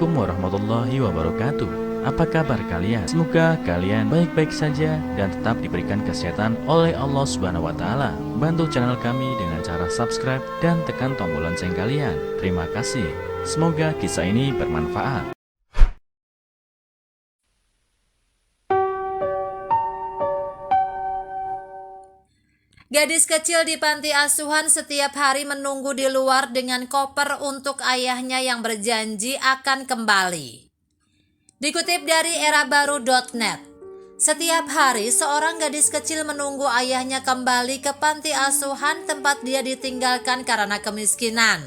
Assalamualaikum warahmatullahi wabarakatuh. Apa kabar kalian? Semoga kalian baik-baik saja dan tetap diberikan kesehatan oleh Allah Subhanahu wa taala. Bantu channel kami dengan cara subscribe dan tekan tombol lonceng kalian. Terima kasih. Semoga kisah ini bermanfaat. Gadis kecil di panti asuhan setiap hari menunggu di luar dengan koper untuk ayahnya yang berjanji akan kembali. Dikutip dari erabaru.net, setiap hari seorang gadis kecil menunggu ayahnya kembali ke panti asuhan tempat dia ditinggalkan karena kemiskinan.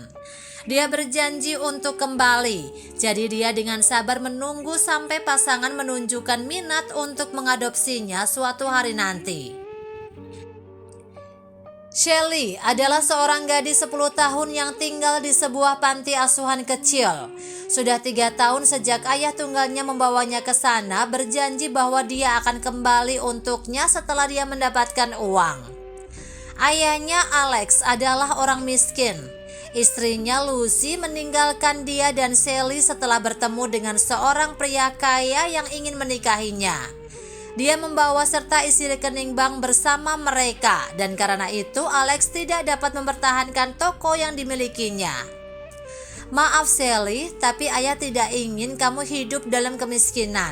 Dia berjanji untuk kembali, jadi dia dengan sabar menunggu sampai pasangan menunjukkan minat untuk mengadopsinya suatu hari nanti. Shelly adalah seorang gadis 10 tahun yang tinggal di sebuah panti asuhan kecil. Sudah 3 tahun sejak ayah tunggalnya membawanya ke sana, berjanji bahwa dia akan kembali untuknya setelah dia mendapatkan uang. Ayahnya Alex adalah orang miskin. Istrinya Lucy meninggalkan dia dan Shelly setelah bertemu dengan seorang pria kaya yang ingin menikahinya. Dia membawa serta isi rekening bank bersama mereka dan karena itu Alex tidak dapat mempertahankan toko yang dimilikinya. Maaf Shelly, tapi ayah tidak ingin kamu hidup dalam kemiskinan.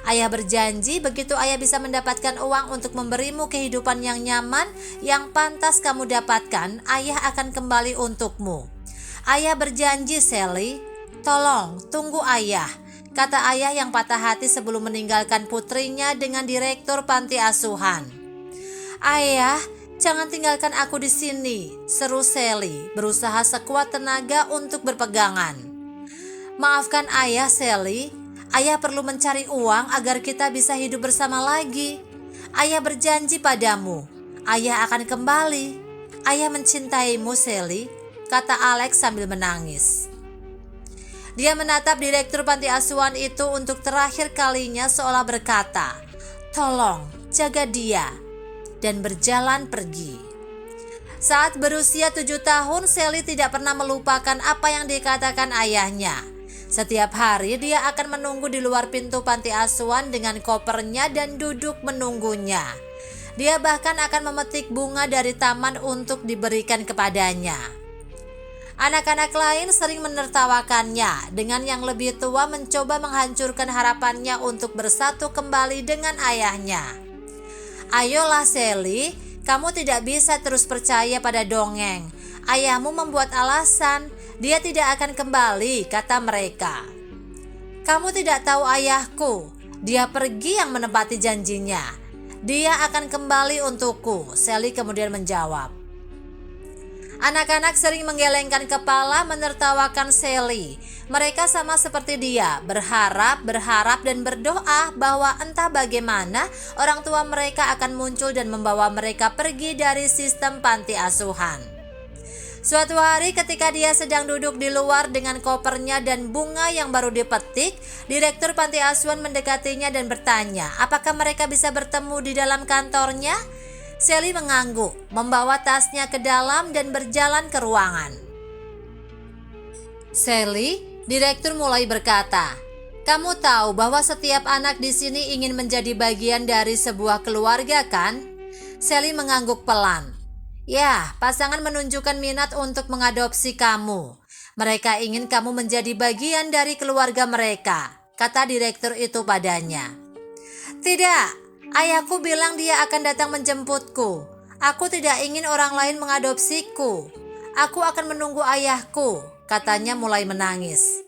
Ayah berjanji begitu ayah bisa mendapatkan uang untuk memberimu kehidupan yang nyaman, yang pantas kamu dapatkan, ayah akan kembali untukmu. Ayah berjanji Shelly, tolong tunggu ayah. Kata ayah yang patah hati sebelum meninggalkan putrinya dengan direktur panti asuhan. Ayah, jangan tinggalkan aku di sini, seru Shelly, berusaha sekuat tenaga untuk berpegangan. Maafkan ayah Shelly, ayah perlu mencari uang agar kita bisa hidup bersama lagi. Ayah berjanji padamu, ayah akan kembali. Ayah mencintaimu Shelly, kata Alex sambil menangis. Dia menatap direktur panti asuhan itu untuk terakhir kalinya seolah berkata, tolong jaga dia, dan berjalan pergi. Saat berusia 7 tahun, Shelly tidak pernah melupakan apa yang dikatakan ayahnya. Setiap hari dia akan menunggu di luar pintu panti asuhan dengan kopernya dan duduk menunggunya. Dia bahkan akan memetik bunga dari taman untuk diberikan kepadanya. Anak-anak lain sering menertawakannya, dengan yang lebih tua mencoba menghancurkan harapannya untuk bersatu kembali dengan ayahnya. Ayolah Shelly, kamu tidak bisa terus percaya pada dongeng. Ayahmu membuat alasan, dia tidak akan kembali, kata mereka. Kamu tidak tahu ayahku, dia pergi yang menepati janjinya. Dia akan kembali untukku, Shelly kemudian menjawab. Anak-anak sering menggelengkan kepala menertawakan Shelly. Mereka sama seperti dia, berharap dan berdoa bahwa entah bagaimana orang tua mereka akan muncul dan membawa mereka pergi dari sistem panti asuhan. Suatu hari ketika dia sedang duduk di luar dengan kopernya dan bunga yang baru dipetik, direktur panti asuhan mendekatinya dan bertanya, apakah mereka bisa bertemu di dalam kantornya? Shelly mengangguk, membawa tasnya ke dalam dan berjalan ke ruangan. Shelly, direktur mulai berkata, kamu tahu bahwa setiap anak di sini ingin menjadi bagian dari sebuah keluarga kan? Shelly mengangguk pelan. Ya, pasangan menunjukkan minat untuk mengadopsi kamu. Mereka ingin kamu menjadi bagian dari keluarga mereka, kata direktur itu padanya. Tidak. Ayahku bilang dia akan datang menjemputku. Aku tidak ingin orang lain mengadopsiku. Aku akan menunggu ayahku, katanya mulai menangis.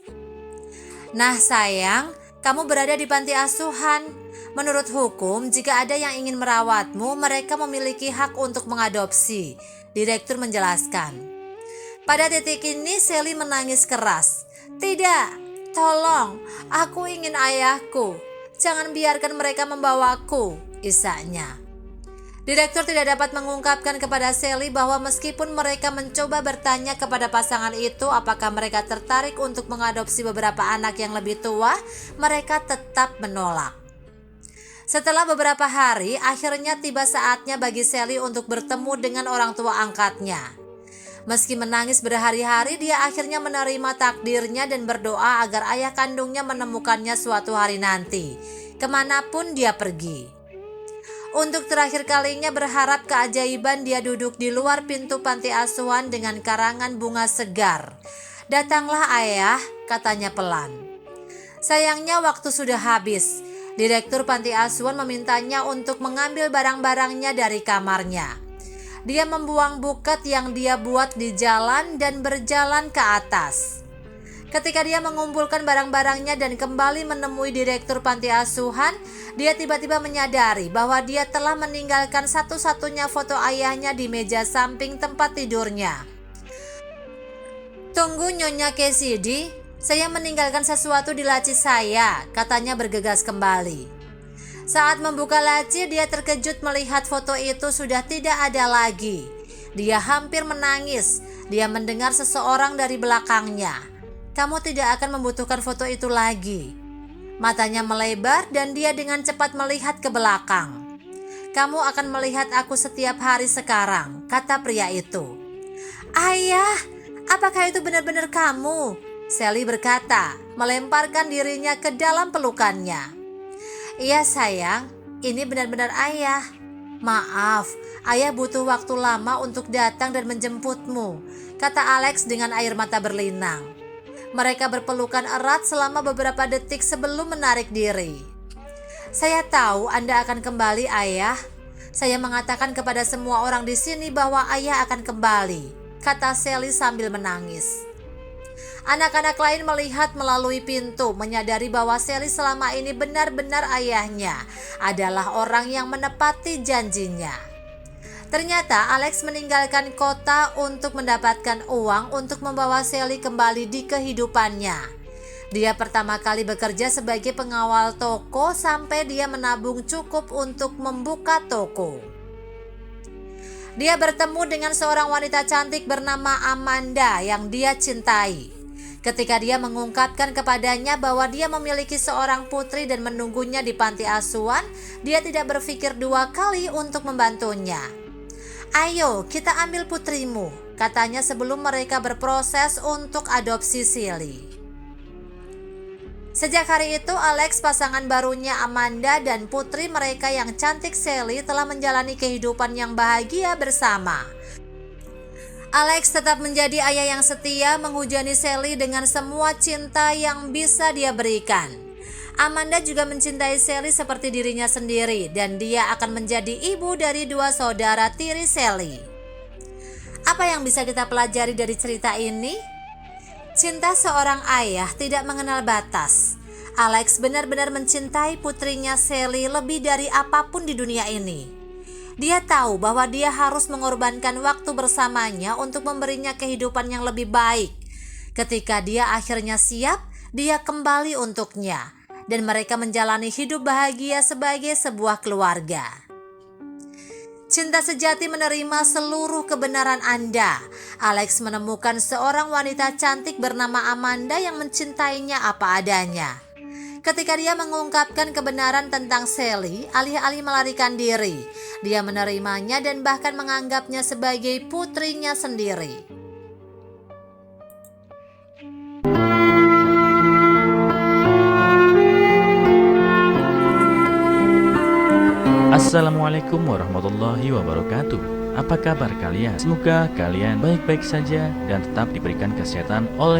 Nah sayang, kamu berada di panti asuhan. Menurut hukum, jika ada yang ingin merawatmu, mereka memiliki hak untuk mengadopsi, direktur menjelaskan. Pada titik ini Shelly menangis keras. Tidak, tolong, aku ingin ayahku. Jangan biarkan mereka membawaku, isaknya. Direktur tidak dapat mengungkapkan kepada Shelly bahwa meskipun mereka mencoba bertanya kepada pasangan itu apakah mereka tertarik untuk mengadopsi beberapa anak yang lebih tua, mereka tetap menolak. Setelah beberapa hari, akhirnya tiba saatnya bagi Shelly untuk bertemu dengan orang tua angkatnya. Meski menangis berhari-hari, dia akhirnya menerima takdirnya dan berdoa agar ayah kandungnya menemukannya suatu hari nanti, kemanapun dia pergi. Untuk terakhir kalinya berharap keajaiban, dia duduk di luar pintu panti asuhan dengan karangan bunga segar. "Datanglah ayah," katanya pelan. Sayangnya waktu sudah habis. Direktur panti asuhan memintanya untuk mengambil barang-barangnya dari kamarnya. Dia membuang buket yang dia buat di jalan dan berjalan ke atas. Ketika dia mengumpulkan barang-barangnya dan kembali menemui direktur panti asuhan, dia tiba-tiba menyadari bahwa dia telah meninggalkan satu-satunya foto ayahnya di meja samping tempat tidurnya. "Tunggu Nyonya Cassidy, saya meninggalkan sesuatu di laci saya," katanya bergegas kembali. Saat membuka laci, dia terkejut melihat foto itu sudah tidak ada lagi. Dia hampir menangis. Dia mendengar seseorang dari belakangnya, "Kamu tidak akan membutuhkan foto itu lagi." Matanya melebar dan dia dengan cepat melihat ke belakang. "Kamu akan melihat aku setiap hari sekarang," kata pria itu. "Ayah, apakah itu benar-benar kamu?" Sally berkata, melemparkan dirinya ke dalam pelukannya. "Iya sayang, ini benar-benar ayah. Maaf, ayah butuh waktu lama untuk datang dan menjemputmu," kata Alex dengan air mata berlinang. Mereka berpelukan erat selama beberapa detik sebelum menarik diri. "Saya tahu Anda akan kembali, ayah. Saya mengatakan kepada semua orang di sini bahwa ayah akan kembali," kata Sally sambil menangis. Anak-anak lain melihat melalui pintu, menyadari bahwa Sally selama ini benar-benar ayahnya adalah orang yang menepati janjinya. Ternyata Alex meninggalkan kota untuk mendapatkan uang untuk membawa Sally kembali di kehidupannya. Dia pertama kali bekerja sebagai pengawal toko sampai dia menabung cukup untuk membuka toko. Dia bertemu dengan seorang wanita cantik bernama Amanda yang dia cintai. Ketika dia mengungkapkan kepadanya bahwa dia memiliki seorang putri dan menunggunya di panti asuhan, dia tidak berpikir dua kali untuk membantunya. "Ayo, kita ambil putrimu," katanya sebelum mereka berproses untuk adopsi Sally. Sejak hari itu, Alex, pasangan barunya Amanda, dan putri mereka yang cantik Sally telah menjalani kehidupan yang bahagia bersama. Alex tetap menjadi ayah yang setia, menghujani Sally dengan semua cinta yang bisa dia berikan. Amanda juga mencintai Sally seperti dirinya sendiri, dan dia akan menjadi ibu dari dua saudara tiri Sally. Apa yang bisa kita pelajari dari cerita ini? Cinta seorang ayah tidak mengenal batas. Alex benar-benar mencintai putrinya Sally lebih dari apapun di dunia ini. Dia tahu bahwa dia harus mengorbankan waktu bersamanya untuk memberinya kehidupan yang lebih baik. Ketika dia akhirnya siap, dia kembali untuknya, dan mereka menjalani hidup bahagia sebagai sebuah keluarga. Cinta sejati menerima seluruh kebenaran Anda. Alex menemukan seorang wanita cantik bernama Amanda yang mencintainya apa adanya. Ketika dia mengungkapkan kebenaran tentang Sally, alih-alih melarikan diri, dia menerimanya dan bahkan menganggapnya sebagai putrinya sendiri. Assalamualaikum warahmatullahi wabarakatuh. Apa kabar kalian? Semoga kalian baik-baik saja dan tetap diberikan kesehatan oleh